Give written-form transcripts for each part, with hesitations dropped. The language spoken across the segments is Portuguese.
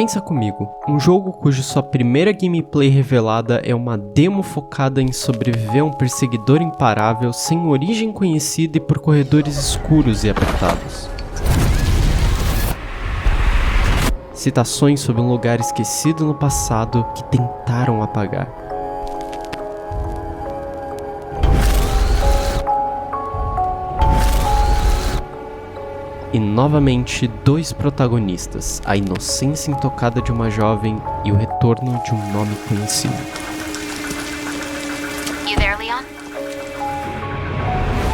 Pensa comigo, um jogo cuja sua primeira gameplay revelada é uma demo focada em sobreviver a um perseguidor imparável sem origem conhecida e por corredores escuros e apertados. Citações sobre um lugar esquecido no passado que tentaram apagar. E novamente, dois protagonistas, a inocência intocada de uma jovem e o retorno de um nome conhecido. You there, Leon?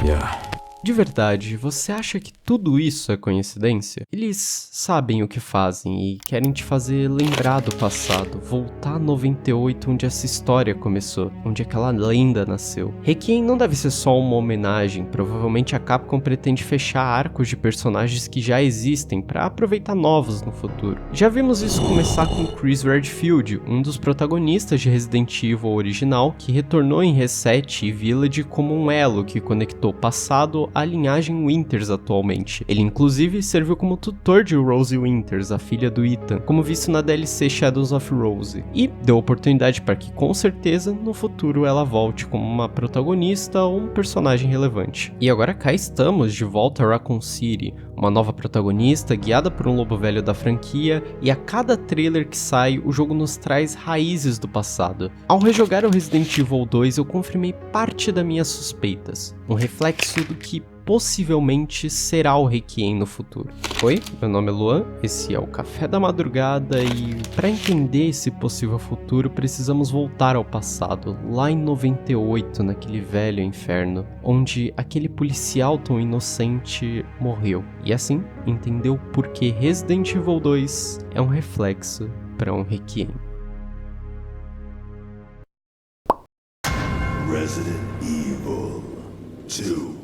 Yeah. De verdade, você acha que tudo isso é coincidência? Eles sabem o que fazem e querem te fazer lembrar do passado, voltar a 98 onde essa história começou, onde aquela lenda nasceu. Requiem não deve ser só uma homenagem, provavelmente a Capcom pretende fechar arcos de personagens que já existem para aproveitar novos no futuro. Já vimos isso começar com Chris Redfield, um dos protagonistas de Resident Evil original, que retornou em Reset e Village como um elo que conectou o passado à linhagem Winters atualmente. Ele inclusive serviu como tutor de Rose Winters, a filha do Ethan, como visto na DLC Shadows of Rose, e deu oportunidade para que com certeza no futuro ela volte como uma protagonista ou um personagem relevante. E agora cá estamos de volta a Raccoon City, uma nova protagonista guiada por um lobo velho da franquia, e a cada trailer que sai o jogo nos traz raízes do passado. Ao rejogar o Resident Evil 2 eu confirmei parte das minhas suspeitas, um reflexo do que possivelmente será o Requiem no futuro. Oi, meu nome é Luan, esse é o Café da Madrugada e para entender esse possível futuro precisamos voltar ao passado, lá em 98, naquele velho inferno, onde aquele policial tão inocente morreu. E assim, entender o porquê Resident Evil 2 é um reflexo para um Requiem. Resident Evil 2.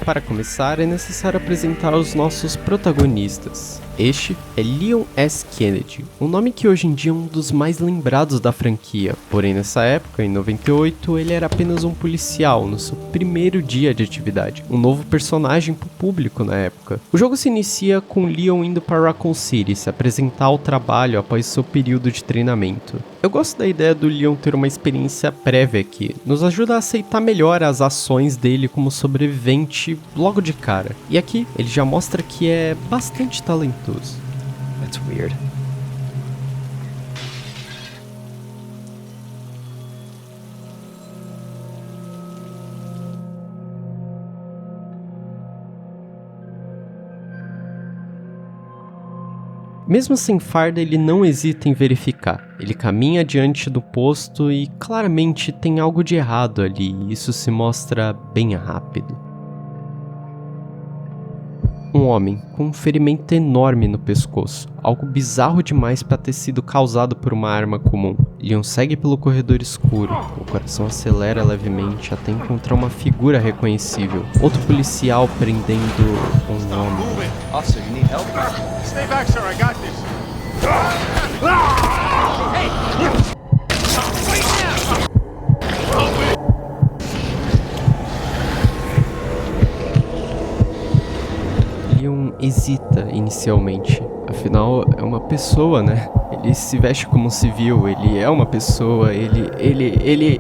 Para começar, é necessário apresentar os nossos protagonistas. Este é Leon S. Kennedy, um nome que hoje em dia é um dos mais lembrados da franquia, porém nessa época, em 98, ele era apenas um policial no seu primeiro dia de atividade, um novo personagem para o público na época. O jogo se inicia com Leon indo para Raccoon City se apresentar ao trabalho após seu período de treinamento. Eu gosto da ideia do Leon ter uma experiência prévia aqui, nos ajuda a aceitar melhor as ações dele como sobrevivente logo de cara. E aqui ele já mostra que é bastante talentoso. That's weird. Mesmo sem farda, ele não hesita em verificar. Ele caminha diante do posto e claramente tem algo de errado ali, e isso se mostra bem rápido. Um homem com um ferimento enorme no pescoço, algo bizarro demais para ter sido causado por uma arma comum. Leon segue pelo corredor escuro, o coração acelera levemente até encontrar uma figura reconhecível. Outro policial prendendo um homem. Officer, you need help? Stay back, sir. I got this. Leon hesita inicialmente, afinal é uma pessoa, né? Ele se veste como um civil, ele é uma pessoa, ele...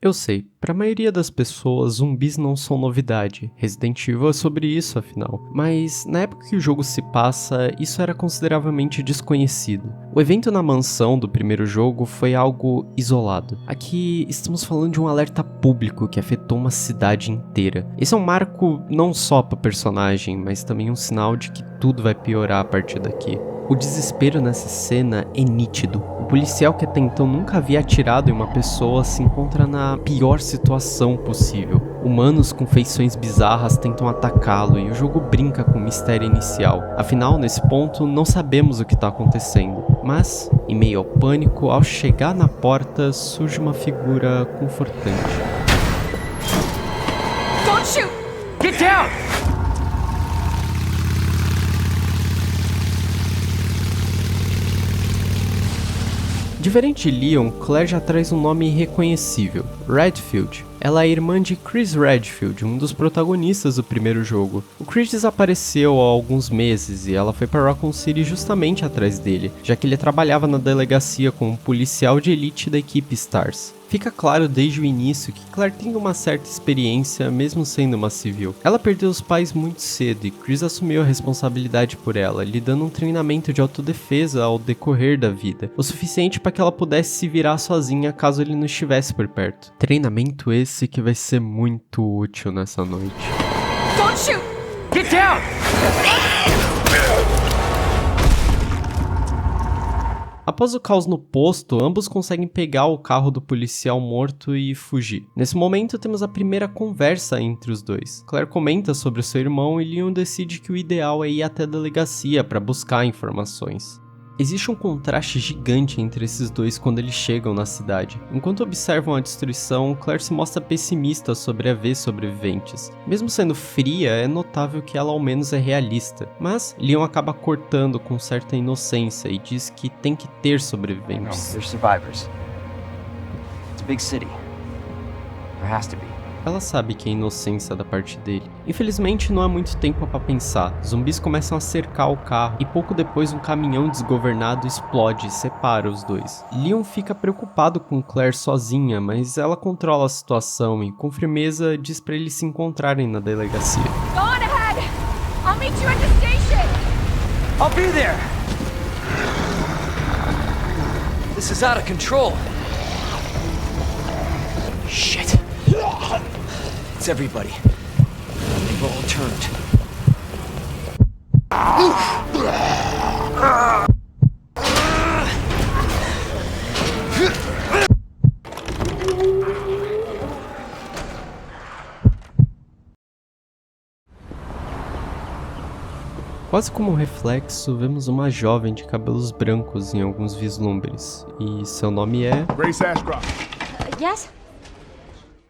Eu sei, para a maioria das pessoas, zumbis não são novidade. Resident Evil é sobre isso, afinal. Mas, na época que o jogo se passa, isso era consideravelmente desconhecido. O evento na mansão do primeiro jogo foi algo isolado. Aqui, estamos falando de um alerta público que afetou uma cidade inteira. Esse é um marco não só para o personagem, mas também um sinal de que tudo vai piorar a partir daqui. O desespero nessa cena é nítido. O policial que até então nunca havia atirado em uma pessoa se encontra na pior situação possível. Humanos com feições bizarras tentam atacá-lo e o jogo brinca com o mistério inicial. Afinal, nesse ponto, não sabemos o que está acontecendo. Mas, em meio ao pânico, ao chegar na porta, surge uma figura confortante. Don't shoot! Get down! Diferente de Leon, Claire já traz um nome irreconhecível, Redfield. Ela é irmã de Chris Redfield, um dos protagonistas do primeiro jogo. O Chris desapareceu há alguns meses e ela foi para Raccoon City justamente atrás dele, já que ele trabalhava na delegacia como um policial de elite da equipe STARS. Fica claro desde o início que Claire tem uma certa experiência, mesmo sendo uma civil. Ela perdeu os pais muito cedo e Chris assumiu a responsabilidade por ela, lhe dando um treinamento de autodefesa ao decorrer da vida, o suficiente para que ela pudesse se virar sozinha caso ele não estivesse por perto. Treinamento esse que vai ser muito útil nessa noite. Don't shoot! Get down! Após o caos no posto, ambos conseguem pegar o carro do policial morto e fugir. Nesse momento, temos a primeira conversa entre os dois. Claire comenta sobre o seu irmão e Leon decide que o ideal é ir até a delegacia para buscar informações. Existe um contraste gigante entre esses dois quando eles chegam na cidade. Enquanto observam a destruição, Claire se mostra pessimista sobre haver sobreviventes. Mesmo sendo fria, é notável que ela ao menos é realista. Mas Leon acaba cortando com certa inocência e diz que tem que ter No, sobreviventes. they're survivors. It's a big city. There has to be. Ela sabe que é inocência da parte dele. Infelizmente, não há muito tempo para pensar. Zumbis começam a cercar o carro e pouco depois um caminhão desgovernado explode e separa os dois. Leon fica preocupado com Claire sozinha, mas ela controla a situação e com firmeza diz para eles se encontrarem na delegacia. Go on ahead! I'll meet you at the station! I'll be there! This is out of control. Shit. It's everybody. They've all turned. Quase como um reflexo, vemos uma jovem de cabelos brancos em alguns vislumbres, e seu nome é Grace Ashcroft. Yes?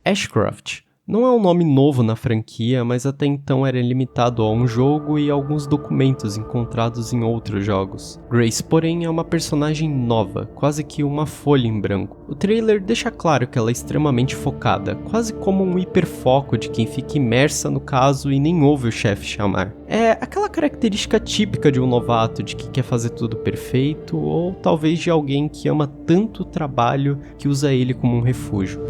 Ashcroft. Não é um nome novo na franquia, mas até então era limitado a um jogo e alguns documentos encontrados em outros jogos. Grace, porém, é uma personagem nova, quase que uma folha em branco. O trailer deixa claro que ela é extremamente focada, quase como um hiperfoco de quem fica imersa no caso e nem ouve o chefe chamar. É aquela característica típica de um novato de que quer fazer tudo perfeito, ou talvez de alguém que ama tanto o trabalho que usa ele como um refúgio.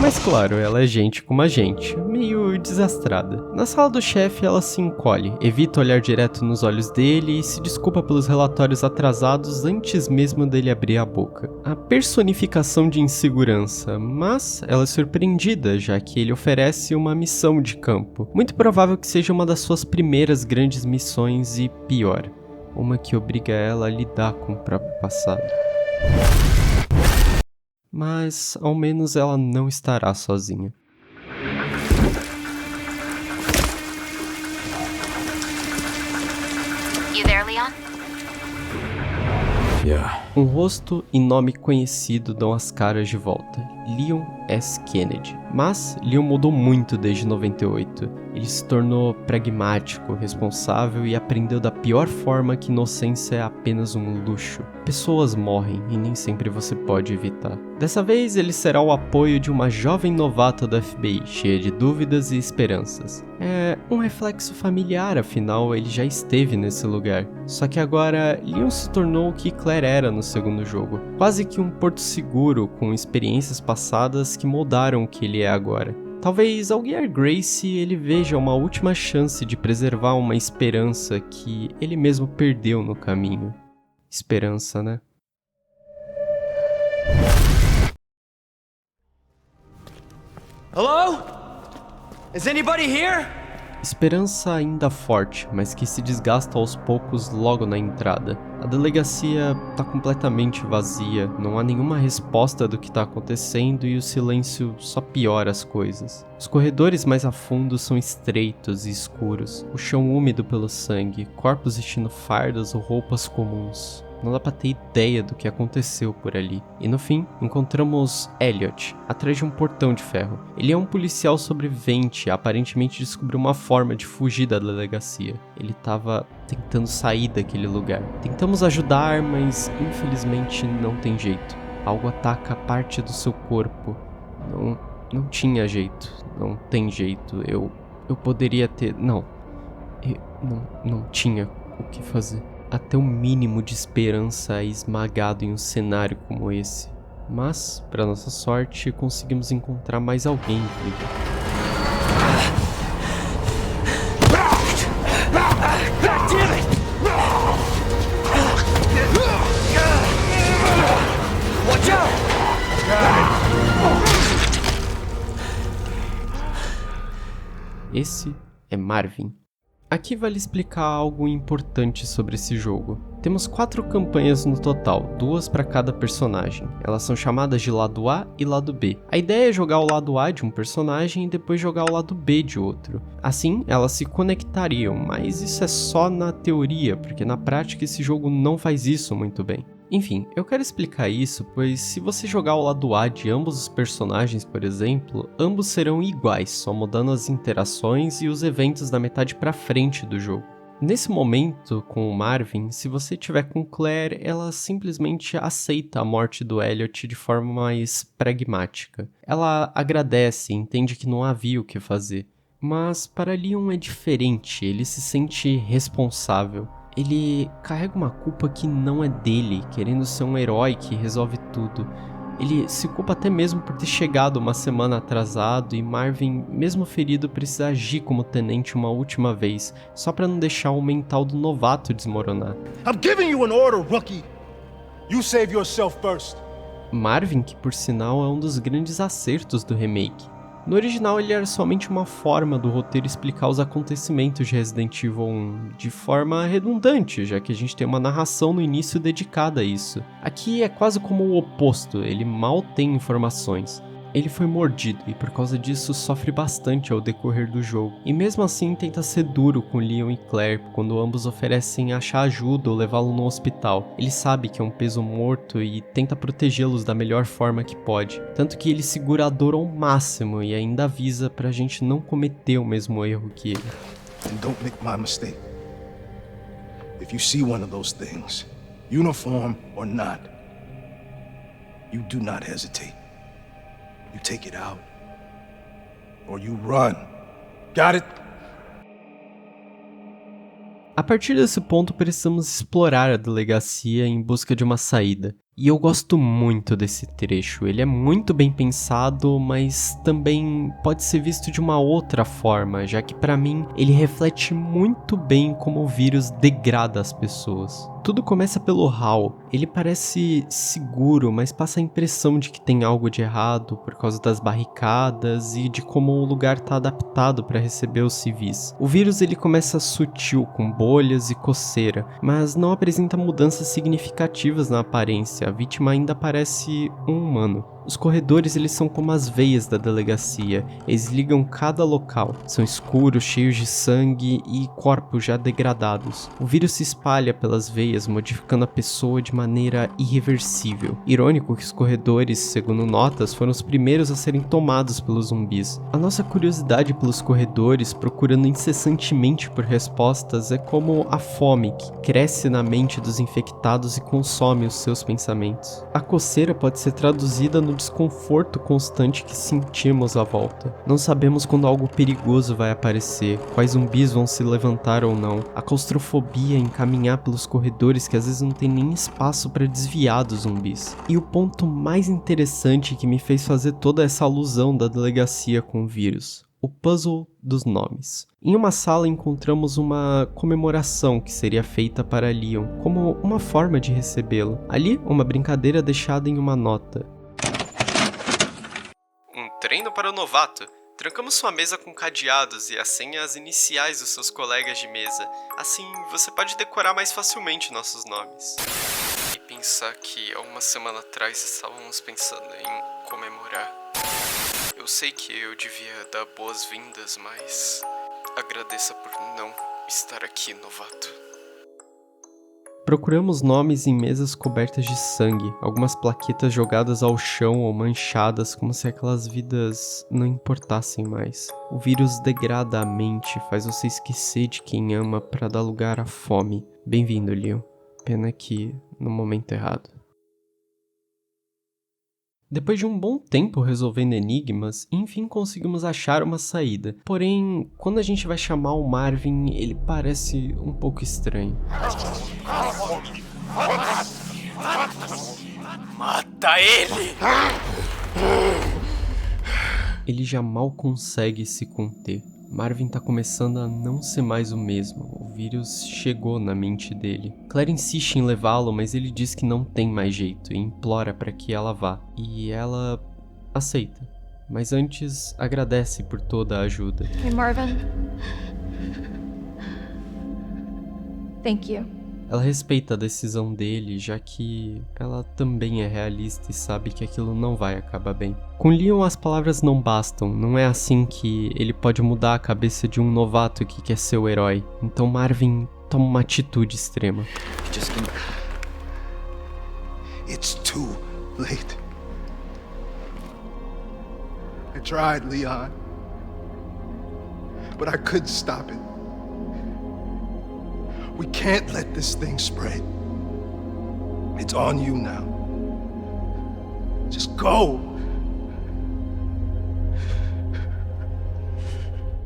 Mas claro, ela é gente como a gente, meio desastrada. Na sala do chefe, ela se encolhe, evita olhar direto nos olhos dele e se desculpa pelos relatórios atrasados antes mesmo dele abrir a boca. A personificação de insegurança, mas ela é surpreendida, já que ele oferece uma missão de campo. Muito provável que seja uma das suas primeiras grandes missões e pior, uma que obriga ela a lidar com o próprio passado. Mas, ao menos ela não estará sozinha. You there, Leon? Yeah. Um rosto e nome conhecido dão as caras de volta. Leon S. Kennedy. Mas Leon mudou muito desde 98. Ele se tornou pragmático, responsável e aprendeu da pior forma que inocência é apenas um luxo. Pessoas morrem e nem sempre você pode evitar. Dessa vez ele será o apoio de uma jovem novata do FBI, cheia de dúvidas e esperanças. É um reflexo familiar, afinal ele já esteve nesse lugar. Só que agora Leon se tornou o que Claire era no segundo jogo. Quase que um porto seguro com experiências passadas que moldaram o que ele é agora. Talvez ao guiar Grace ele veja uma última chance de preservar uma esperança que ele mesmo perdeu no caminho. Esperança, né? Hello? Is anybody here? Esperança ainda forte, mas que se desgasta aos poucos logo na entrada. A delegacia tá completamente vazia, não há nenhuma resposta do que tá acontecendo e o silêncio só piora as coisas. Os corredores mais a fundo são estreitos e escuros, o chão úmido pelo sangue, corpos vestindo fardas ou roupas comuns. Não dá pra ter ideia do que aconteceu por ali. E no fim, encontramos Elliot, atrás de um portão de ferro. Ele é um policial sobrevivente e aparentemente descobriu uma forma de fugir da delegacia. Ele tava tentando sair daquele lugar. Tentamos ajudar, mas infelizmente não tem jeito. Algo ataca parte do seu corpo. Não tinha jeito. Não tem jeito. Eu poderia ter... Não tinha o que fazer. Até o mínimo de esperança é esmagado em um cenário como esse. Mas, para nossa sorte, conseguimos encontrar mais alguém vivo. Esse é Marvin. Aqui vale explicar algo importante sobre esse jogo. Temos 4 campanhas no total, 2 para cada personagem. Elas são chamadas de lado A e lado B. A ideia é jogar o lado A de um personagem e depois jogar o lado B de outro. Assim, elas se conectariam, mas isso é só na teoria, porque na prática esse jogo não faz isso muito bem. Enfim, eu quero explicar isso, pois se você jogar o lado A de ambos os personagens, por exemplo, ambos serão iguais, só mudando as interações e os eventos da metade pra frente do jogo. Nesse momento, com o Marvin, se você tiver com Claire, ela simplesmente aceita a morte do Elliot de forma mais pragmática. Ela agradece e entende que não havia o que fazer. Mas para Leon é diferente, ele se sente responsável. Ele carrega uma culpa que não é dele, querendo ser um herói que resolve tudo. Ele se culpa até mesmo por ter chegado uma semana atrasado e Marvin, mesmo ferido, precisa agir como tenente uma última vez, só pra não deixar o mental do novato desmoronar. I'm giving you an order, rookie. You save yourself first. Marvin, que por sinal é um dos grandes acertos do remake. No original ele era somente uma forma do roteiro explicar os acontecimentos de Resident Evil 1, de forma redundante, já que a gente tem uma narração no início dedicada a isso. Aqui é quase como o oposto, ele mal tem informações. Ele foi mordido e por causa disso sofre bastante ao decorrer do jogo, e mesmo assim tenta ser duro com Leon e Claire quando ambos oferecem achar ajuda ou levá-lo no hospital. Ele sabe que é um peso morto e tenta protegê-los da melhor forma que pode, tanto que ele segura a dor ao máximo e ainda avisa pra gente não cometer o mesmo erro que ele. And don't make my mistake. If you see one of those things, uniform or not, you do not hesitate. You take it out, or you run. Got it? A partir desse ponto, precisamos explorar a delegacia em busca de uma saída. E eu gosto muito desse trecho, ele é muito bem pensado, mas também pode ser visto de uma outra forma, já que pra mim ele reflete muito bem como o vírus degrada as pessoas. Tudo começa pelo Hal, ele parece seguro, mas passa a impressão de que tem algo de errado por causa das barricadas e de como o lugar tá adaptado para receber os civis. O vírus ele começa sutil, com bolhas e coceira, mas não apresenta mudanças significativas na aparência. A vítima ainda parece um humano. Os corredores eles são como as veias da delegacia, eles ligam cada local, são escuros, cheios de sangue e corpos já degradados. O vírus se espalha pelas veias, modificando a pessoa de maneira irreversível. Irônico que os corredores, segundo notas, foram os primeiros a serem tomados pelos zumbis. A nossa curiosidade pelos corredores, procurando incessantemente por respostas, é como a fome que cresce na mente dos infectados e consome os seus pensamentos. A coceira pode ser traduzida no desconforto constante que sentimos à volta. Não sabemos quando algo perigoso vai aparecer, quais zumbis vão se levantar ou não. A claustrofobia em caminhar pelos corredores que às vezes não tem nem espaço para desviar dos zumbis. E o ponto mais interessante que me fez fazer toda essa alusão da delegacia com o vírus: o puzzle dos nomes. Em uma sala encontramos uma comemoração que seria feita para Leon, como uma forma de recebê-lo. Ali, uma brincadeira deixada em uma nota. Treino para o novato. Trancamos sua mesa com cadeados e as senhas iniciais dos seus colegas de mesa. Assim, você pode decorar mais facilmente nossos nomes. E pensar que há uma semana atrás estávamos pensando em comemorar. Eu sei que eu devia dar boas-vindas, mas agradeça por não estar aqui, novato. Procuramos nomes em mesas cobertas de sangue, algumas plaquetas jogadas ao chão ou manchadas como se aquelas vidas não importassem mais. O vírus degrada a mente, faz você esquecer de quem ama para dar lugar à fome. Bem-vindo, Leon. Pena que no momento errado. Depois de um bom tempo resolvendo enigmas, enfim conseguimos achar uma saída. Porém, quando a gente vai chamar o Marvin, ele parece um pouco estranho. Mata ele! Ele já mal consegue se conter. Marvin tá começando a não ser mais o mesmo. O vírus chegou na mente dele. Claire insiste em levá-lo, mas ele diz que não tem mais jeito e implora para que ela vá. E ela aceita. Mas antes agradece por toda a ajuda. Hey, Marvin. Thank you. Ela respeita a decisão dele, já que ela também é realista e sabe que aquilo não vai acabar bem. Com Leon as palavras não bastam, não é assim que ele pode mudar a cabeça de um novato que quer ser o herói. Então Marvin toma uma atitude extrema. It's too late. I tried, Leon. But I couldn't stop it. We can't let this thing spread. It's on you now. Just go.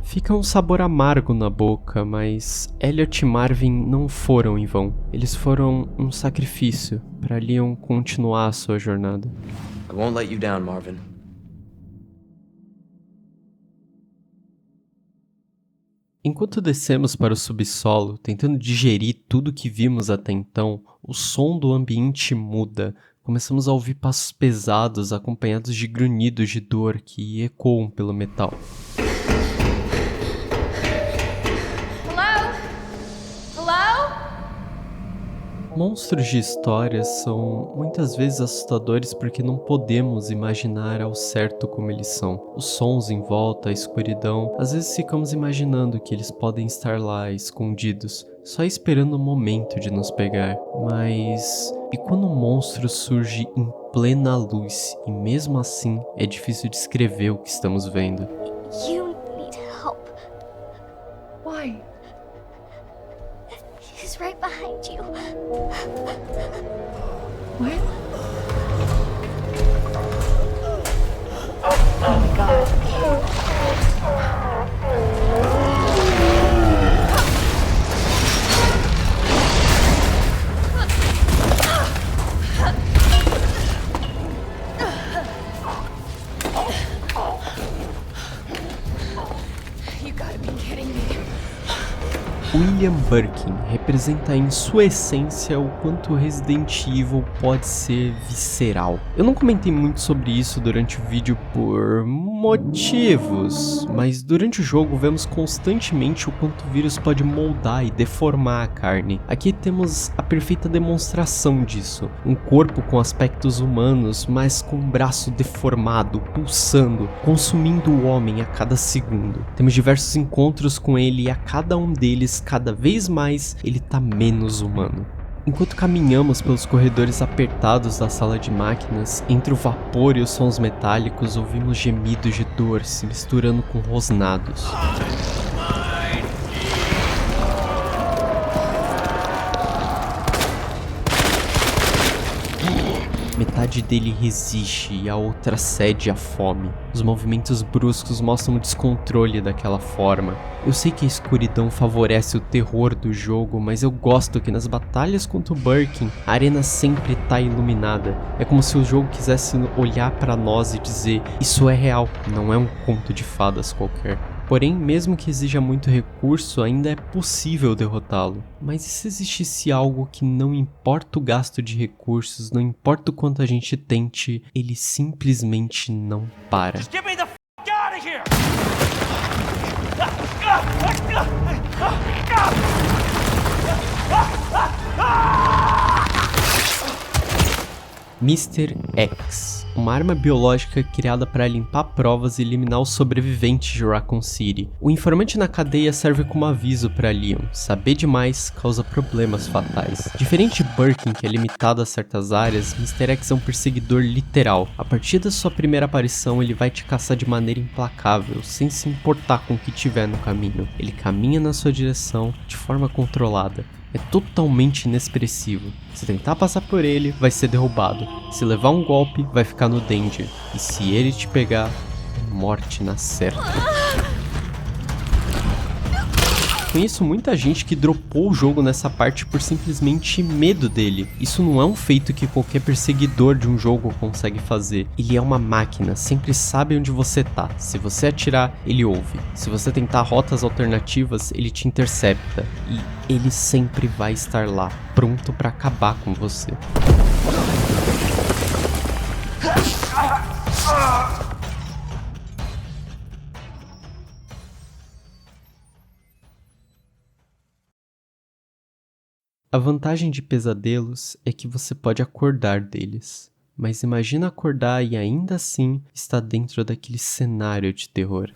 Fica um sabor amargo na boca, mas Elliot e Marvin não foram em vão. Eles foram um sacrifício para Leon continuar a sua jornada. I won't let you down, Marvin. Enquanto descemos para o subsolo, tentando digerir tudo que vimos até então, o som do ambiente muda. Começamos a ouvir passos pesados acompanhados de grunhidos de dor que ecoam pelo metal. Hello? Hello? Monstros de histórias são muitas vezes assustadores porque não podemos imaginar ao certo como eles são. Os sons em volta, a escuridão, às vezes ficamos imaginando que eles podem estar lá, escondidos, só esperando o momento de nos pegar. Mas e quando um monstro surge em plena luz e mesmo assim é difícil descrever o que estamos vendo? You need help. Why? He's right behind you. What? Oh my god. You gotta be kidding me. William Birkin representa em sua essência o quanto Resident Evil pode ser visceral. Eu não comentei muito sobre isso durante o vídeo por motivos, mas durante o jogo vemos constantemente o quanto o vírus pode moldar e deformar a carne. Aqui temos a perfeita demonstração disso, um corpo com aspectos humanos, mas com um braço deformado, pulsando, consumindo o homem a cada segundo. Temos diversos encontros com ele e a cada um deles, cada vez mais, ele tá menos humano. Enquanto caminhamos pelos corredores apertados da sala de máquinas, entre o vapor e os sons metálicos, ouvimos gemidos de dor se misturando com rosnados. Metade dele resiste e a outra cede à fome. Os movimentos bruscos mostram o descontrole daquela forma. Eu sei que a escuridão favorece o terror do jogo, mas eu gosto que nas batalhas contra o Birkin, a arena sempre tá iluminada. É como se o jogo quisesse olhar pra nós e dizer: isso é real, não é um conto de fadas qualquer. Porém, mesmo que exija muito recurso, ainda é possível derrotá-lo. Mas e se existisse algo que não importa o gasto de recursos, não importa o quanto a gente tente, ele simplesmente não para? Get me the f*** out of here! Mr. X, uma arma biológica criada para limpar provas e eliminar os sobreviventes de Raccoon City. O informante na cadeia serve como aviso para Leon: saber demais causa problemas fatais. Diferente de Birkin, que é limitado a certas áreas, Mr. X é um perseguidor literal. A partir da sua primeira aparição, ele vai te caçar de maneira implacável, sem se importar com o que tiver no caminho. Ele caminha na sua direção de forma controlada. É totalmente inexpressivo. Se tentar passar por ele, vai ser derrubado. Se levar um golpe, vai ficar no danger. E se ele te pegar, é morte na certa. Conheço muita gente que dropou o jogo nessa parte por simplesmente medo dele. Isso não é um feito que qualquer perseguidor de um jogo consegue fazer. Ele é uma máquina, sempre sabe onde você tá. Se você atirar, ele ouve. Se você tentar rotas alternativas, ele te intercepta. E ele sempre vai estar lá, pronto pra acabar com você. A vantagem de pesadelos é que você pode acordar deles. Mas imagina acordar e ainda assim estar dentro daquele cenário de terror.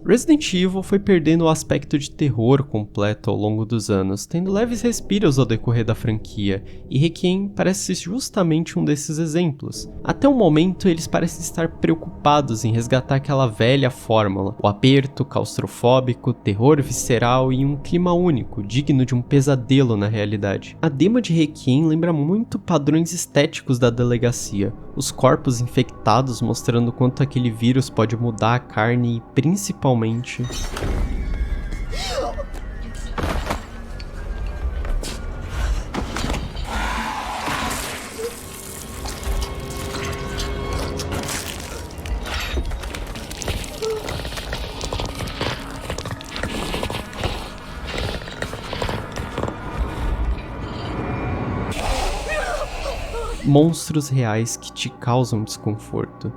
Resident Evil foi perdendo o aspecto de terror completo ao longo dos anos, tendo leves respiros ao decorrer da franquia, e Requiem parece ser justamente um desses exemplos. Até o momento, eles parecem estar preocupados em resgatar aquela velha fórmula, o aperto claustrofóbico, terror visceral e um clima único, digno de um pesadelo na realidade. A demo de Requiem lembra muito padrões estéticos da delegacia, os corpos infectados mostrando quanto aquele vírus pode mudar a carne e principalmente monstros reais que te causam desconforto.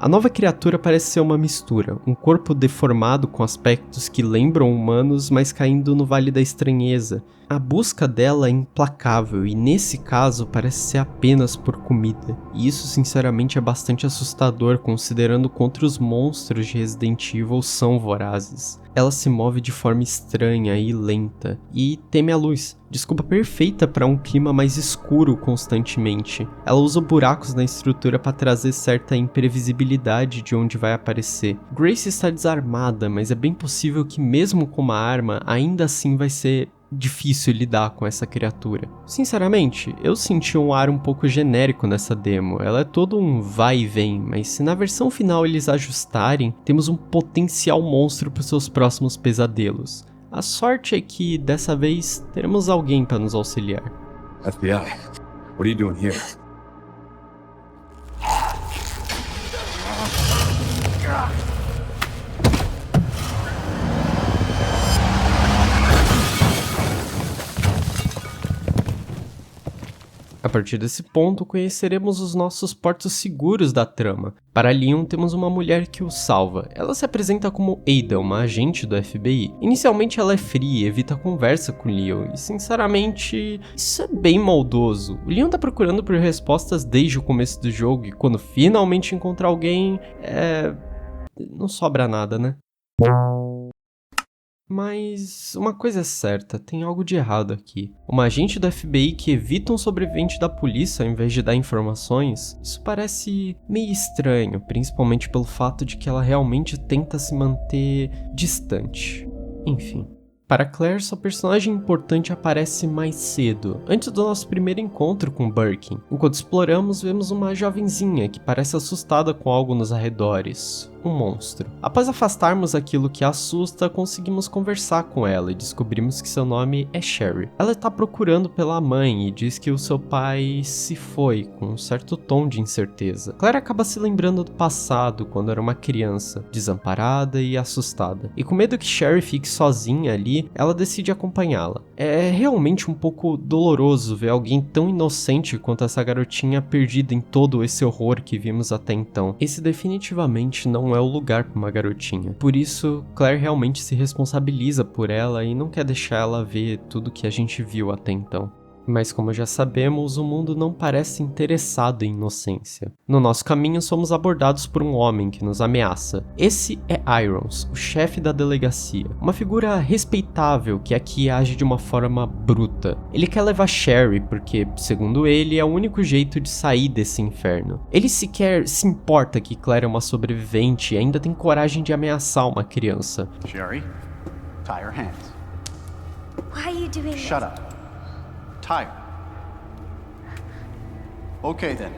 A nova criatura parece ser uma mistura, um corpo deformado com aspectos que lembram humanos, mas caindo no Vale da Estranheza. A busca dela é implacável e nesse caso parece ser apenas por comida. E isso sinceramente é bastante assustador considerando quanto os monstros de Resident Evil são vorazes. Ela se move de forma estranha e lenta, e teme a luz. Desculpa perfeita para um clima mais escuro constantemente. Ela usa buracos na estrutura para trazer certa imprevisibilidade de onde vai aparecer. Grace está desarmada, mas é bem possível que mesmo com uma arma, ainda assim vai ser difícil lidar com essa criatura. Sinceramente, eu senti um ar um pouco genérico nessa demo. Ela é todo um vai e vem, mas se na versão final eles ajustarem, temos um potencial monstro para seus próximos pesadelos. A sorte é que, dessa vez, teremos alguém para nos auxiliar. FBI, what are you doing here? A partir desse ponto, conheceremos os nossos portos seguros da trama. Para Leon, temos uma mulher que o salva. Ela se apresenta como Ada, uma agente do FBI. Inicialmente ela é fria e evita a conversa com Leon, e sinceramente, isso é bem maldoso. O Leon tá procurando por respostas desde o começo do jogo, e quando finalmente encontrar alguém, não sobra nada, né? Mas uma coisa é certa, tem algo de errado aqui. Uma agente do FBI que evita um sobrevivente da polícia ao invés de dar informações, isso parece meio estranho, principalmente pelo fato de que ela realmente tenta se manter distante. Enfim. Para Claire, sua personagem importante aparece mais cedo, antes do nosso primeiro encontro com Birkin. Enquanto exploramos, vemos uma jovenzinha que parece assustada com algo nos arredores. um monstro. Após afastarmos aquilo que a assusta, conseguimos conversar com ela e descobrimos que seu nome é Sherry. Ela está procurando pela mãe e diz que o seu pai se foi, com um certo tom de incerteza. Claire acaba se lembrando do passado, quando era uma criança, desamparada e assustada. E com medo que Sherry fique sozinha ali, ela decide acompanhá-la. É realmente um pouco doloroso ver alguém tão inocente quanto essa garotinha perdida em todo esse horror que vimos até então. Esse definitivamente não é o lugar para uma garotinha. Por isso, Claire realmente se responsabiliza por ela e não quer deixar ela ver tudo que a gente viu até então. Mas como já sabemos, o mundo não parece interessado em inocência. No nosso caminho, somos abordados por um homem que nos ameaça. Esse é Irons, o chefe da delegacia. Uma figura respeitável que aqui age de uma forma bruta. Ele quer levar Sherry porque, segundo ele, é o único jeito de sair desse inferno. Ele sequer se importa que Claire é uma sobrevivente e ainda tem coragem de ameaçar uma criança. Sherry, tie her hands. Why are you doing Shut this? up. Tie her. Okay then.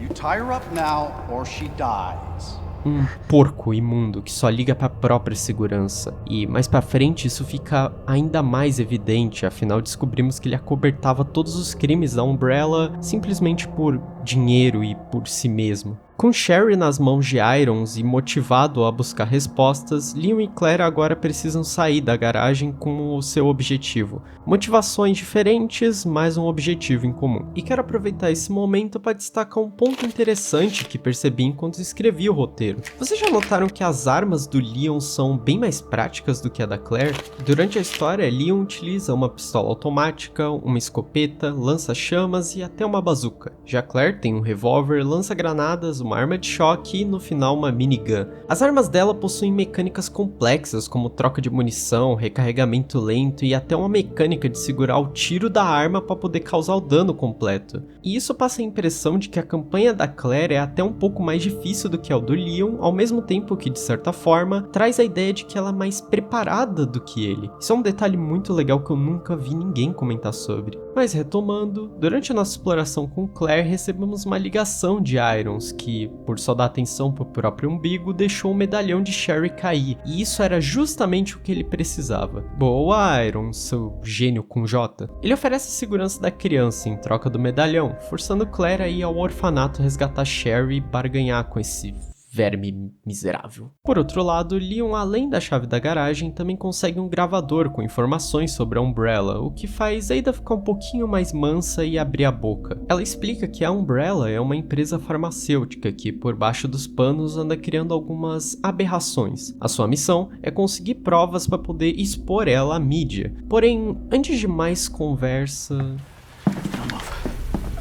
You tie her up now or she dies. Um porco imundo que só liga pra própria segurança. E mais pra frente isso fica ainda mais evidente, afinal descobrimos que ele acobertava todos os crimes da Umbrella simplesmente por dinheiro e por si mesmo. Com Sherry nas mãos de Irons e motivado a buscar respostas, Leon e Claire agora precisam sair da garagem com o seu objetivo. Motivações diferentes, mas um objetivo em comum. E quero aproveitar esse momento para destacar um ponto interessante que percebi enquanto escrevi o roteiro. Vocês já notaram que as armas do Leon são bem mais práticas do que a da Claire? Durante a história, Leon utiliza uma pistola automática, uma escopeta, lança-chamas e até uma bazuca. Já Claire tem um revólver, lança-granadas, uma arma de choque e no final uma minigun. As armas dela possuem mecânicas complexas como troca de munição, recarregamento lento e até uma mecânica de segurar o tiro da arma para poder causar o dano completo. E isso passa a impressão de que a campanha da Claire é até um pouco mais difícil do que a do Leon, ao mesmo tempo que de certa forma traz a ideia de que ela é mais preparada do que ele. Isso é um detalhe muito legal que eu nunca vi ninguém comentar sobre. Mas retomando, durante a nossa exploração com Claire recebemos uma ligação de Irons que, por só dar atenção pro próprio umbigo, deixou o medalhão de Sherry cair, e isso era justamente o que ele precisava. Boa, Irons, seu gênio com J. Ele oferece a segurança da criança em troca do medalhão, forçando Claire a ir ao orfanato resgatar Sherry e barganhar com esse verme miserável. Por outro lado, Leon, além da chave da garagem, também consegue um gravador com informações sobre a Umbrella, o que faz Ada ficar um pouquinho mais mansa e abrir a boca. Ela explica que a Umbrella é uma empresa farmacêutica que, por baixo dos panos, anda criando algumas aberrações. A sua missão é conseguir provas para poder expor ela à mídia. Porém, antes de mais conversa...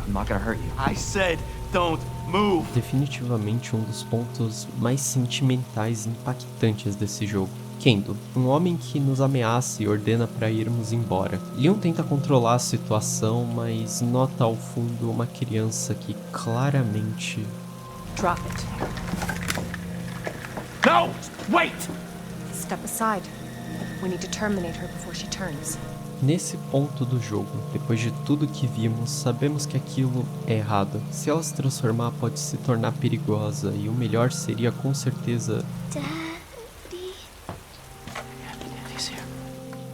I'm not gonna hurt you. I said don't move. Definitivamente um dos pontos mais sentimentais e impactantes desse jogo. Kendo, um homem que nos ameaça e ordena para irmos embora. Leon tenta controlar a situação, mas nota ao fundo uma criança que claramente... Drop it. No! Wait! Step aside. We need to terminate her before she turns. Nesse ponto do jogo, depois de tudo que vimos, sabemos que aquilo é errado. Se ela se transformar, pode se tornar perigosa, e o melhor seria com certeza... Daddy.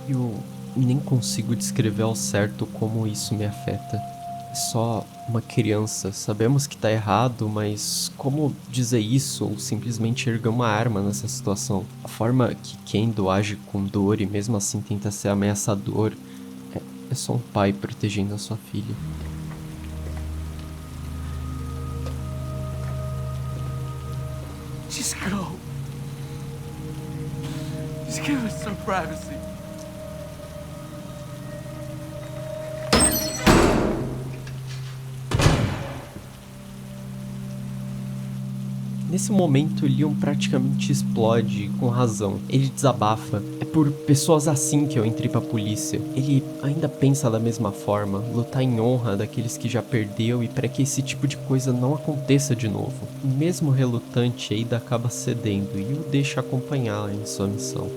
Eu nem consigo descrever ao certo como isso me afeta. É só uma criança, sabemos que tá errado, mas como dizer isso ou simplesmente erguer uma arma nessa situação? A forma que Kendo age com dor e mesmo assim tenta ser ameaçador é só um pai protegendo a sua filha. Just go. Just give us some privacy. Nesse momento, Leon praticamente explode, com razão. Ele desabafa. É por pessoas assim que eu entrei pra polícia. Ele ainda pensa da mesma forma, lutar em honra daqueles que já perdeu e para que esse tipo de coisa não aconteça de novo. Mesmo relutante, Ada acaba cedendo e o deixa acompanhá-la em sua missão.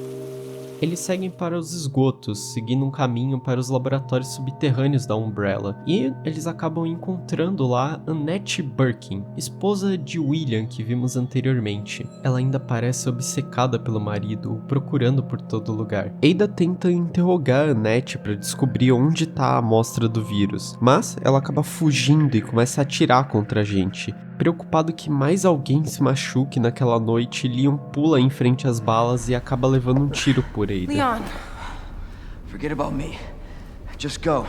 Eles seguem para os esgotos, seguindo um caminho para os laboratórios subterrâneos da Umbrella, e eles acabam encontrando lá Annette Birkin, esposa de William que vimos anteriormente. Ela ainda parece obcecada pelo marido, o procurando por todo lugar. Ada tenta interrogar a Annette para descobrir onde está a amostra do vírus, mas ela acaba fugindo e começa a atirar contra a gente. Preocupado que mais alguém se machuque naquela noite, Leon pula em frente às balas e acaba levando um tiro por Ada. Leon! Forget about me. Just go.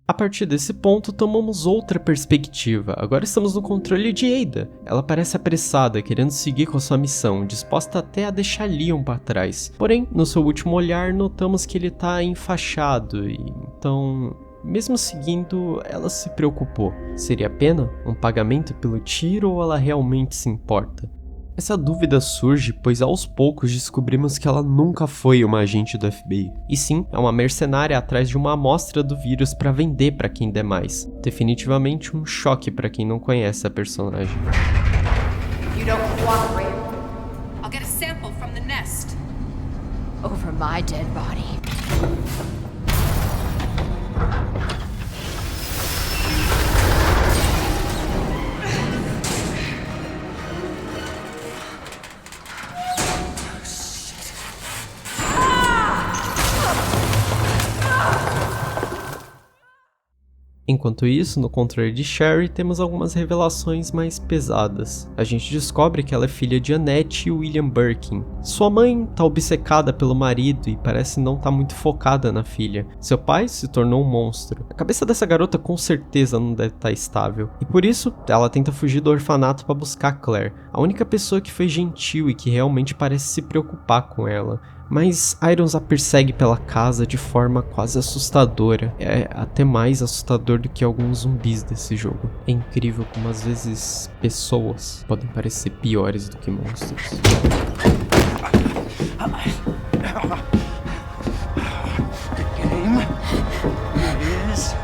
A partir desse ponto, tomamos outra perspectiva. Agora estamos no controle de Ada. Ela parece apressada, querendo seguir com a sua missão, disposta até a deixar Leon para trás. Porém, no seu último olhar, notamos que ele tá enfaixado, e então... mesmo seguindo, ela se preocupou. Seria a pena um pagamento pelo tiro ou ela realmente se importa? Essa dúvida surge pois aos poucos descobrimos que ela nunca foi uma agente do FBI. E sim, é uma mercenária atrás de uma amostra do vírus para vender para quem der mais. Definitivamente um choque para quem não conhece a personagem. You don't cooperate. I'll get a sample from the nest. Over my dead body. Enquanto isso, no controle de Sherry, temos algumas revelações mais pesadas. A gente descobre que ela é filha de Annette e William Birkin. Sua mãe tá obcecada pelo marido e parece não tá muito focada na filha. Seu pai se tornou um monstro. A cabeça dessa garota com certeza não deve estar estável. E por isso, ela tenta fugir do orfanato para buscar Claire, a única pessoa que foi gentil e que realmente parece se preocupar com ela. Mas Irons a persegue pela casa de forma quase assustadora. É até mais assustador do que alguns zumbis desse jogo. É incrível como às vezes pessoas podem parecer piores do que monstros. The game is...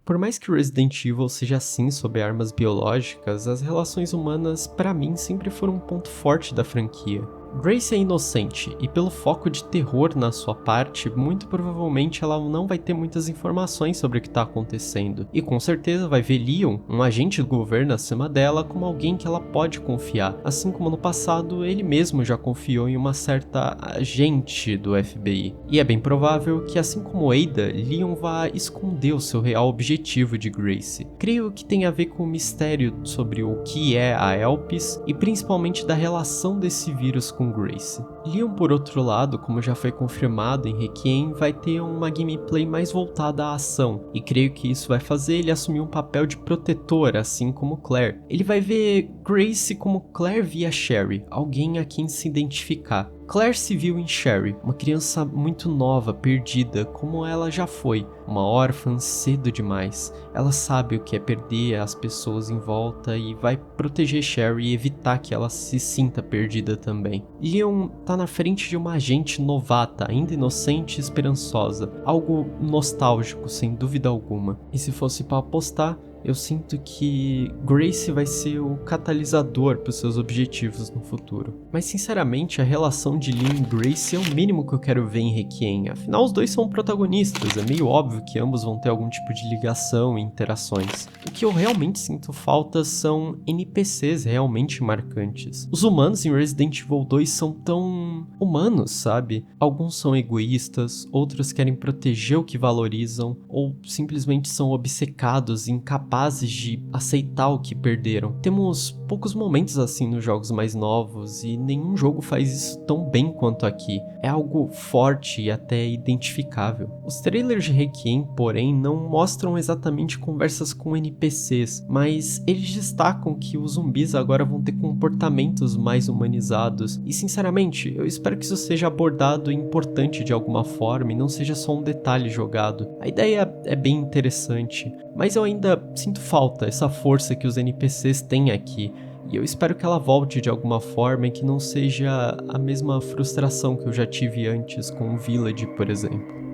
Por mais que Resident Evil seja assim sobre armas biológicas, as relações humanas, pra mim, sempre foram um ponto forte da franquia. Grace é inocente, e pelo foco de terror na sua parte, muito provavelmente ela não vai ter muitas informações sobre o que está acontecendo, e com certeza vai ver Leon, um agente do governo acima dela, como alguém que ela pode confiar, assim como no passado ele mesmo já confiou em uma certa agente do FBI. E é bem provável que, assim como Ada, Leon vá esconder o seu real objetivo de Grace. Creio que tem a ver com o mistério sobre o que é a Elpis, e principalmente da relação desse vírus com Grace. Leon, por outro lado, como já foi confirmado em Requiem, vai ter uma gameplay mais voltada à ação, e creio que isso vai fazer ele assumir um papel de protetor, assim como Claire. Ele vai ver Grace como Claire via Sherry, alguém a quem se identificar. Claire se viu em Sherry, uma criança muito nova, perdida, como ela já foi, uma órfã cedo demais. Ela sabe o que é perder as pessoas em volta e vai proteger Sherry e evitar que ela se sinta perdida também. Leon tá na frente de uma agente novata, ainda inocente e esperançosa, algo nostálgico sem dúvida alguma. E se fosse para apostar, eu sinto que Grace vai ser o catalisador para os seus objetivos no futuro. Mas sinceramente, a relação de Leon e Grace é o mínimo que eu quero ver em Requiem. Afinal, os dois são protagonistas, é meio óbvio que ambos vão ter algum tipo de ligação e interações. O que eu realmente sinto falta são NPCs realmente marcantes. Os humanos em Resident Evil 2 são tão humanos, sabe? Alguns são egoístas, outros querem proteger o que valorizam, ou simplesmente são obcecados e incapazes de aceitar o que perderam. Temos poucos momentos assim nos jogos mais novos e nenhum jogo faz isso tão bem quanto aqui. É algo forte e até identificável. Os trailers de Requiem, porém, não mostram exatamente conversas com NPCs, mas eles destacam que os zumbis agora vão ter comportamentos mais humanizados e, sinceramente, eu espero que isso seja abordado e importante de alguma forma e não seja só um detalhe jogado. A ideia é bem interessante, mas eu ainda sinto falta essa força que os NPCs têm aqui, e eu espero que ela volte de alguma forma e que não seja a mesma frustração que eu já tive antes com o Village, por exemplo.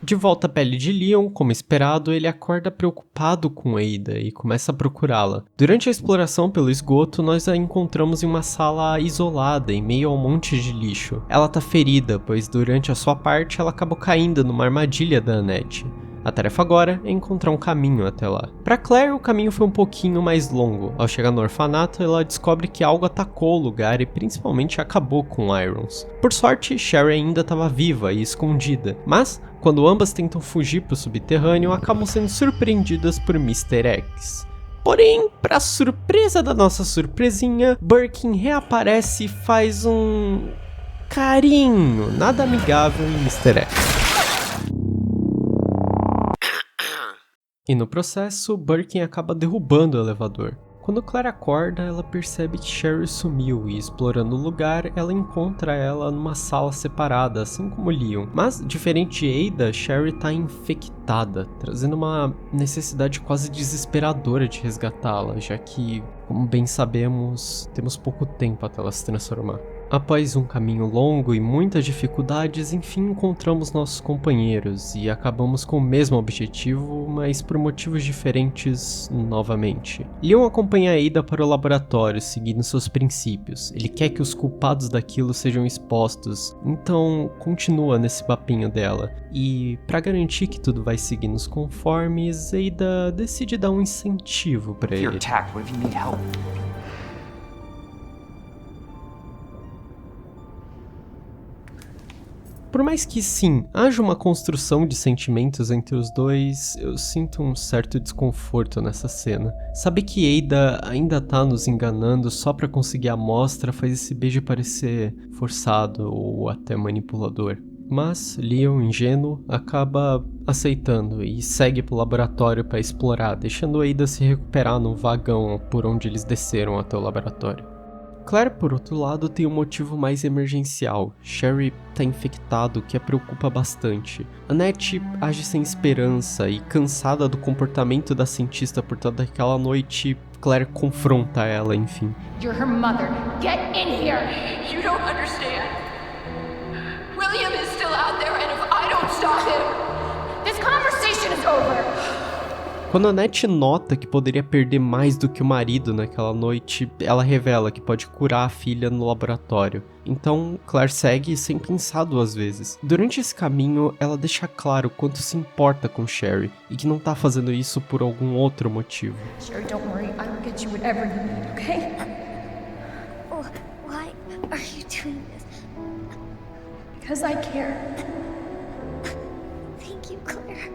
De volta à pele de Leon, como esperado, ele acorda preocupado com Ada e começa a procurá-la. Durante a exploração pelo esgoto, nós a encontramos em uma sala isolada, em meio a um monte de lixo. Ela tá ferida, pois durante a sua parte ela acabou caindo numa armadilha da Annette. A tarefa agora é encontrar um caminho até lá. Para Claire, o caminho foi um pouquinho mais longo. Ao chegar no orfanato, ela descobre que algo atacou o lugar e principalmente acabou com Irons. Por sorte, Sherry ainda estava viva e escondida, mas quando ambas tentam fugir para o subterrâneo, acabam sendo surpreendidas por Mr. X. Porém, para surpresa da nossa surpresinha, Birkin reaparece e faz um carinho nada amigável em Mr. X. E no processo, Birkin acaba derrubando o elevador. Quando Claire acorda, ela percebe que Sherry sumiu e, explorando o lugar, ela encontra ela numa sala separada, assim como Leon. Mas, diferente de Ada, Sherry tá infectada, trazendo uma necessidade quase desesperadora de resgatá-la, já que, como bem sabemos, temos pouco tempo até ela se transformar. Após um caminho longo e muitas dificuldades, enfim encontramos nossos companheiros e acabamos com o mesmo objetivo, mas por motivos diferentes novamente. Leon acompanha Ada para o laboratório, seguindo seus princípios. Ele quer que os culpados daquilo sejam expostos, então continua nesse papinho dela. E para garantir que tudo vai seguir nos conformes, Ada decide dar um incentivo para ele. Por mais que sim, haja uma construção de sentimentos entre os dois, eu sinto um certo desconforto nessa cena. Saber que Ada ainda tá nos enganando só pra conseguir a amostra faz esse beijo parecer forçado ou até manipulador. Mas Leon, ingênuo, acaba aceitando e segue pro laboratório para explorar, deixando Ada se recuperar no vagão por onde eles desceram até o laboratório. Claire, por outro lado, tem um motivo mais emergencial. Sherry tá infectado, o que a preocupa bastante. Annette age sem esperança e, cansada do comportamento da cientista por toda aquela noite, Claire confronta ela, enfim. You're her mother. Get in here! You don't understand. William is still out there, and if I don't stop him, this conversation is over. Quando Annette nota que poderia perder mais do que o marido naquela noite, ela revela que pode curar a filha no laboratório. Então, Claire segue sem pensar duas vezes. Durante esse caminho, ela deixa claro quanto se importa com Sherry e que não tá fazendo isso por algum outro motivo. Sherry, don't worry. I will get you whatever you need, okay? Why are you doing this? Because I care. Thank you, Claire.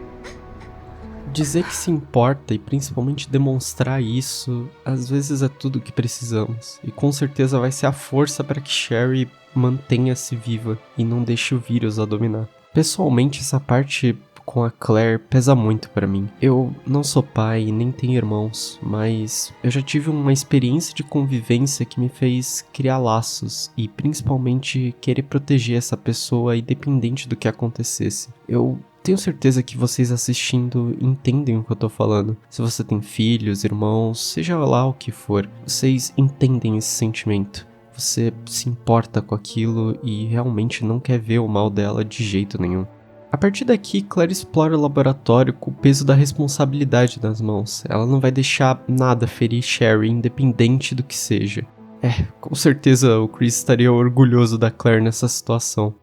Dizer que se importa e principalmente demonstrar isso, às vezes é tudo o que precisamos. E com certeza vai ser a força para que Sherry mantenha-se viva e não deixe o vírus a dominar. Pessoalmente, essa parte com a Claire pesa muito para mim. Eu não sou pai e nem tenho irmãos, mas eu já tive uma experiência de convivência que me fez criar laços e principalmente querer proteger essa pessoa independente do que acontecesse. Eu tenho certeza que vocês assistindo entendem o que eu tô falando. Se você tem filhos, irmãos, seja lá o que for, vocês entendem esse sentimento. Você se importa com aquilo e realmente não quer ver o mal dela de jeito nenhum. A partir daqui, Claire explora o laboratório com o peso da responsabilidade nas mãos. Ela não vai deixar nada ferir Sherry, independente do que seja. Com certeza o Chris estaria orgulhoso da Claire nessa situação.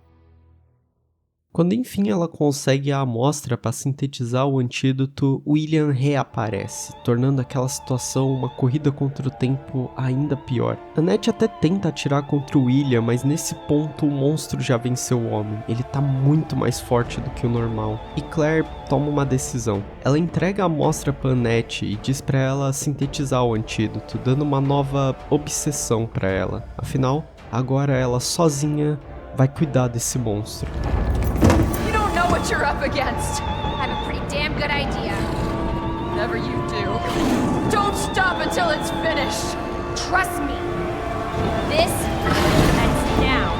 Quando enfim ela consegue a amostra para sintetizar o antídoto, William reaparece, tornando aquela situação uma corrida contra o tempo ainda pior. Annette até tenta atirar contra o William, mas nesse ponto o monstro já venceu o homem. Ele tá muito mais forte do que o normal. E Claire toma uma decisão. Ela entrega a amostra para Annette e diz para ela sintetizar o antídoto, dando uma nova obsessão para ela. Afinal, agora ela sozinha vai cuidar desse monstro. What you're up against. I have a pretty damn good idea. Whatever you do, don't stop until it's finished. Trust me. This ends now.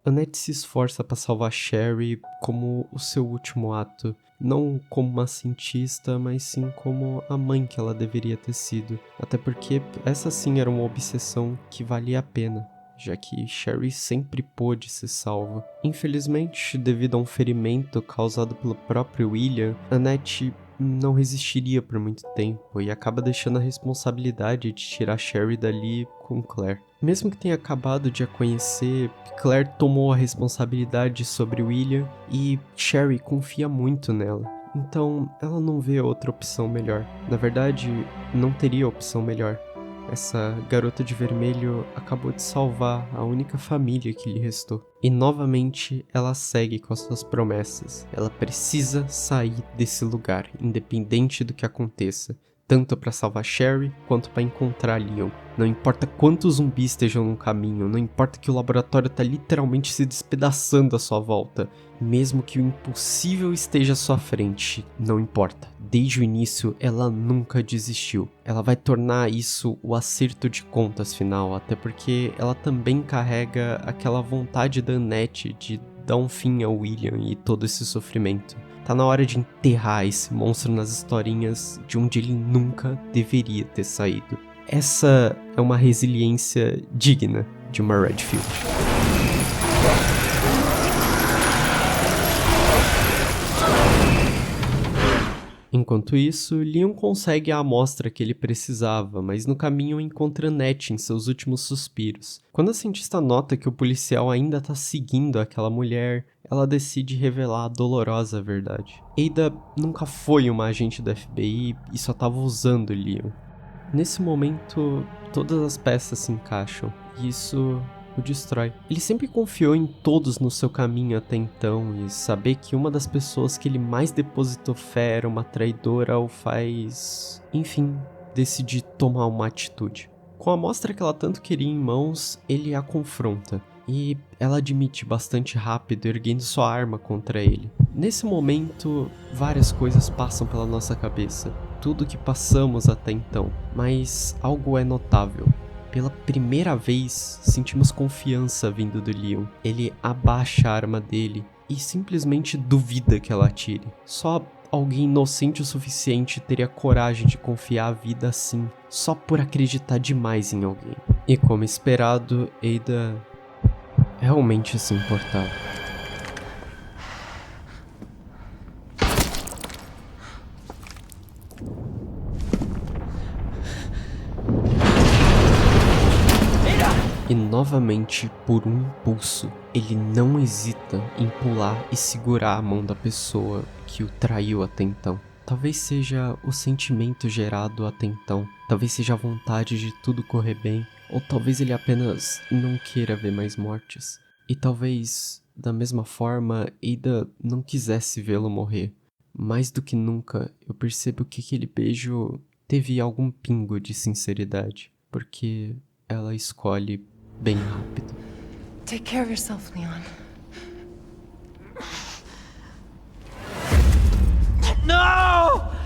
Annette se esforça para salvar Sherry como o seu último ato. Não como uma cientista, mas sim como a mãe que ela deveria ter sido. Até porque essa sim era uma obsessão que valia a pena, já que Sherry sempre pôde ser salva. Infelizmente, devido a um ferimento causado pelo próprio William, Annette não resistiria por muito tempo e acaba deixando a responsabilidade de tirar Sherry dali com Claire. Mesmo que tenha acabado de a conhecer, Claire tomou a responsabilidade sobre William e Sherry confia muito nela. Então, ela não vê outra opção melhor. Na verdade, não teria opção melhor. Essa garota de vermelho acabou de salvar a única família que lhe restou. E novamente ela segue com as suas promessas. Ela precisa sair desse lugar, independente do que aconteça. Tanto para salvar Sherry, quanto para encontrar Leon. Não importa quantos zumbis estejam no caminho, não importa que o laboratório tá literalmente se despedaçando à sua volta. Mesmo que o impossível esteja à sua frente, não importa. Desde o início, ela nunca desistiu. Ela vai tornar isso o acerto de contas final, até porque ela também carrega aquela vontade da Annette de dar um fim ao William e todo esse sofrimento. Tá na hora de enterrar esse monstro nas historinhas de onde ele nunca deveria ter saído. Essa é uma resiliência digna de uma Redfield. Enquanto isso, Leon consegue a amostra que ele precisava, mas no caminho encontra Annette em seus últimos suspiros. Quando a cientista nota que o policial ainda está seguindo aquela mulher, ela decide revelar a dolorosa verdade. Ada nunca foi uma agente da FBI e só estava usando Leon. Nesse momento, todas as peças se encaixam, e isso o destrói. Ele sempre confiou em todos no seu caminho até então, e saber que uma das pessoas que ele mais depositou fé era uma traidora o faz, enfim, decidir tomar uma atitude. Com a amostra que ela tanto queria em mãos, ele a confronta, e ela admite bastante rápido, erguendo sua arma contra ele. Nesse momento, várias coisas passam pela nossa cabeça, tudo que passamos até então, mas algo é notável. Pela primeira vez, sentimos confiança vindo do Leon. Ele abaixa a arma dele e simplesmente duvida que ela atire. Só alguém inocente o suficiente teria coragem de confiar a vida assim, só por acreditar demais em alguém. E como esperado, Ada realmente se importava. E novamente, por um impulso, ele não hesita em pular e segurar a mão da pessoa que o traiu até então. Talvez seja o sentimento gerado até então, talvez seja a vontade de tudo correr bem, ou talvez ele apenas não queira ver mais mortes. E talvez, da mesma forma, Ada não quisesse vê-lo morrer. Mais do que nunca, eu percebo que aquele beijo teve algum pingo de sinceridade, porque ela escolhe bem rápido. Take care of yourself, Leon. No!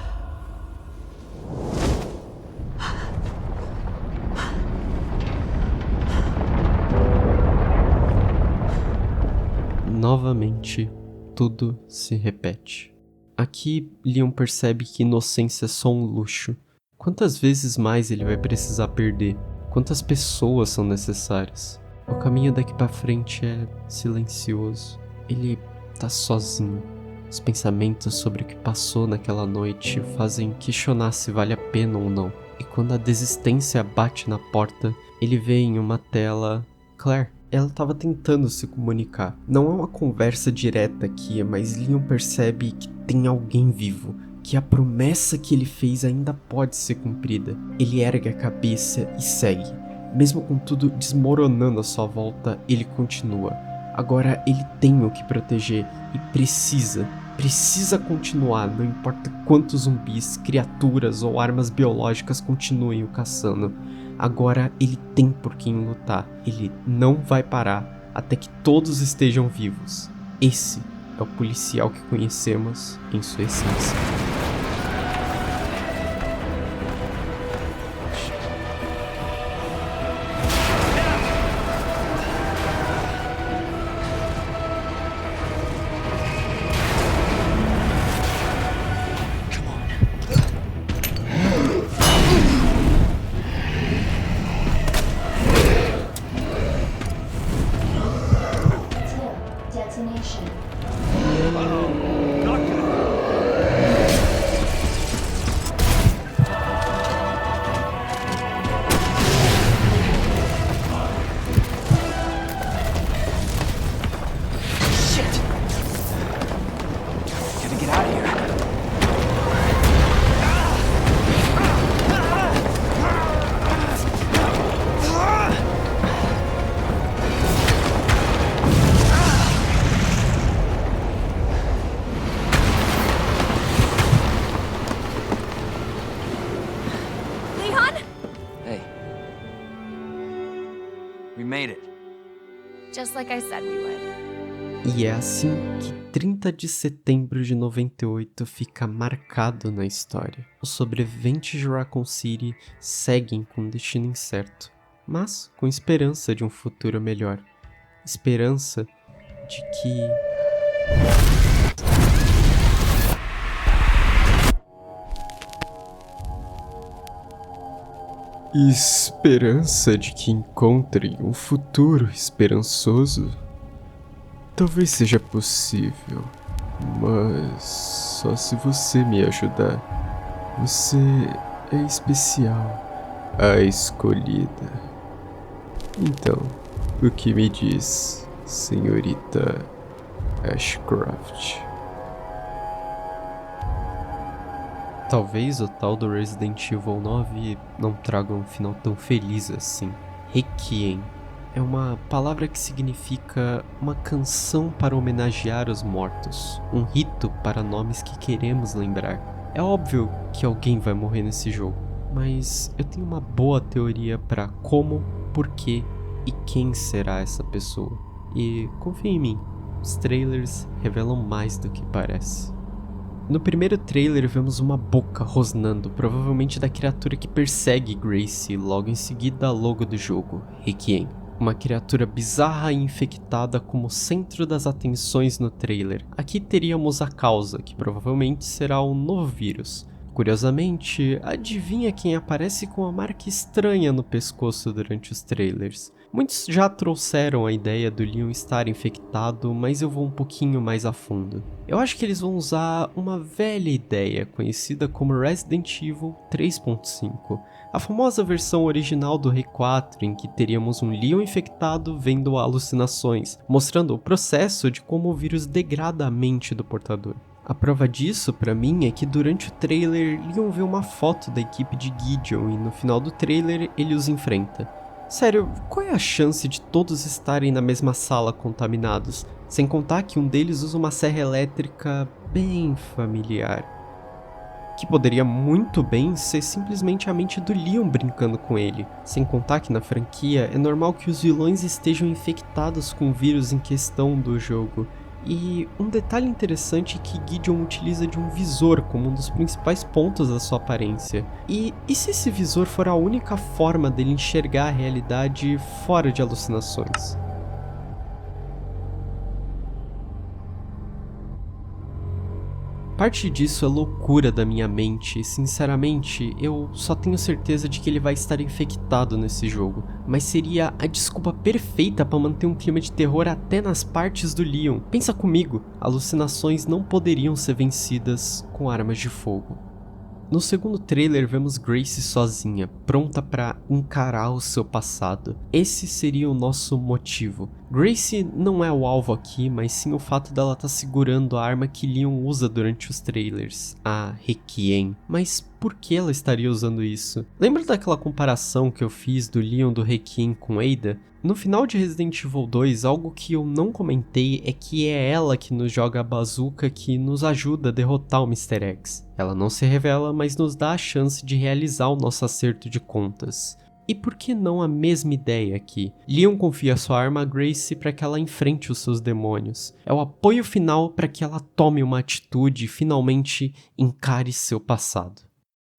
Novamente, tudo se repete. Aqui, Leon percebe que inocência é só um luxo. Quantas vezes mais ele vai precisar perder? Quantas pessoas são necessárias? O caminho daqui pra frente é silencioso. Ele tá sozinho. Os pensamentos sobre o que passou naquela noite fazem questionar se vale a pena ou não. E quando a desistência bate na porta, ele vê em uma tela Claire. Ela estava tentando se comunicar. Não é uma conversa direta aqui, mas Leon percebe que tem alguém vivo, que a promessa que ele fez ainda pode ser cumprida. Ele ergue a cabeça e segue. Mesmo com tudo desmoronando à sua volta, ele continua. Agora ele tem o que proteger e precisa continuar, não importa quantos zumbis, criaturas ou armas biológicas continuem o caçando. Agora ele tem por quem lutar. Ele não vai parar até que todos estejam vivos. Esse é o policial que conhecemos em sua essência. destination. Shit! Gotta get out of here. Leon? Hey. We made it. Just like I said we would. E é assim que 30 de setembro de 98 fica marcado na história. Os sobreviventes de Raccoon City seguem com um destino incerto, mas com esperança de um futuro melhor. Esperança de que... Esperança de que encontrem um futuro esperançoso? Talvez seja possível, mas só se você me ajudar. Você é especial, a escolhida. Então, o que me diz, senhorita Ashcroft? Talvez o tal do Resident Evil 9 não traga um final tão feliz assim. Requiem é uma palavra que significa uma canção para homenagear os mortos, um rito para nomes que queremos lembrar. É óbvio que alguém vai morrer nesse jogo, mas eu tenho uma boa teoria para como, porquê e quem será essa pessoa. E confia em mim, os trailers revelam mais do que parece. No primeiro trailer vemos uma boca rosnando, provavelmente da criatura que persegue Grace, logo em seguida a logo do jogo, Requiem. Uma criatura bizarra e infectada como centro das atenções no trailer. Aqui teríamos a causa, que provavelmente será um novo vírus. Curiosamente, adivinha quem aparece com uma marca estranha no pescoço durante os trailers? Muitos já trouxeram a ideia do Leon estar infectado, mas eu vou um pouquinho mais a fundo. Eu acho que eles vão usar uma velha ideia, conhecida como Resident Evil 3.5. A famosa versão original do R4, em que teríamos um Leon infectado vendo alucinações, mostrando o processo de como o vírus degrada a mente do portador. A prova disso, pra mim, é que durante o trailer, Leon vê uma foto da equipe de Gideon e no final do trailer ele os enfrenta. Sério, qual é a chance de todos estarem na mesma sala contaminados? Sem contar que um deles usa uma serra elétrica bem familiar. Que poderia muito bem ser simplesmente a mente do Leon brincando com ele. Sem contar que na franquia é normal que os vilões estejam infectados com o vírus em questão do jogo. E um detalhe interessante é que Gideon utiliza de um visor como um dos principais pontos da sua aparência. E se esse visor for a única forma dele enxergar a realidade fora de alucinações? Parte disso é loucura da minha mente, sinceramente, eu só tenho certeza de que ele vai estar infectado nesse jogo, mas seria a desculpa perfeita para manter um clima de terror até nas partes do Leon. Pensa comigo, alucinações não poderiam ser vencidas com armas de fogo. No segundo trailer vemos Grace sozinha, pronta para encarar o seu passado. Esse seria o nosso motivo. Grace não é o alvo aqui, mas sim o fato dela estar segurando a arma que Leon usa durante os trailers, a Requiem. Mas por que ela estaria usando isso? Lembra daquela comparação que eu fiz do Leon do Requiem com Ada? No final de Resident Evil 2, algo que eu não comentei é que é ela que nos joga a bazuca que nos ajuda a derrotar o Mr. X. Ela não se revela, mas nos dá a chance de realizar o nosso acerto de contas. E por que não a mesma ideia aqui? Leon confia sua arma a Grace para que ela enfrente os seus demônios. É o apoio final para que ela tome uma atitude e finalmente encare seu passado.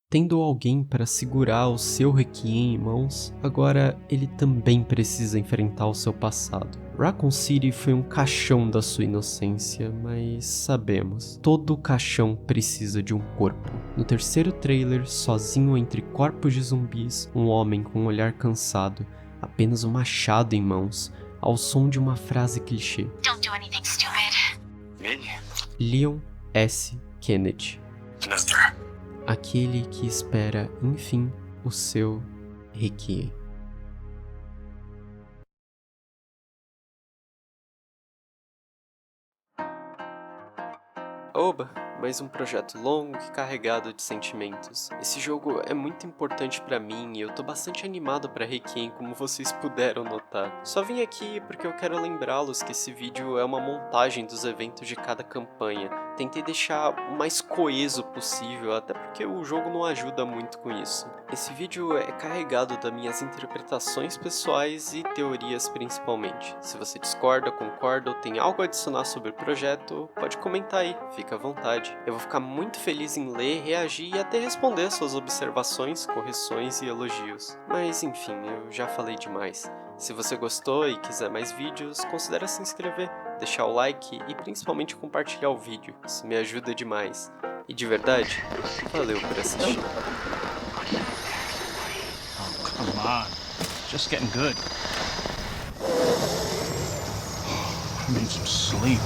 Tendo alguém para segurar o seu Requiem em mãos, agora ele também precisa enfrentar o seu passado. Raccoon City foi um caixão da sua inocência, mas sabemos, todo caixão precisa de um corpo. No terceiro trailer, sozinho entre corpos de zumbis, um homem com um olhar cansado, apenas um machado em mãos, ao som de uma frase clichê. Don't do do anything stupid. Me? Leon S. Kennedy. Sinister. Aquele que espera, enfim, o seu Requiem. Oba! Mais um projeto longo e carregado de sentimentos. Esse jogo é muito importante pra mim e eu tô bastante animado pra Requiem, como vocês puderam notar. Só vim aqui porque eu quero lembrá-los que esse vídeo é uma montagem dos eventos de cada campanha. Tentei deixar o mais coeso possível, até porque o jogo não ajuda muito com isso. Esse vídeo é carregado das minhas interpretações pessoais e teorias principalmente. Se você discorda, concorda ou tem algo a adicionar sobre o projeto, pode comentar aí, fica à vontade. Eu vou ficar muito feliz em ler, reagir e até responder suas observações, correções e elogios. Mas enfim, eu já falei demais. Se você gostou e quiser mais vídeos, considere se inscrever, deixar o like e principalmente compartilhar o vídeo. Isso me ajuda demais. E de verdade, valeu por assistir. Oh, come on. Just getting good. I need some sleep.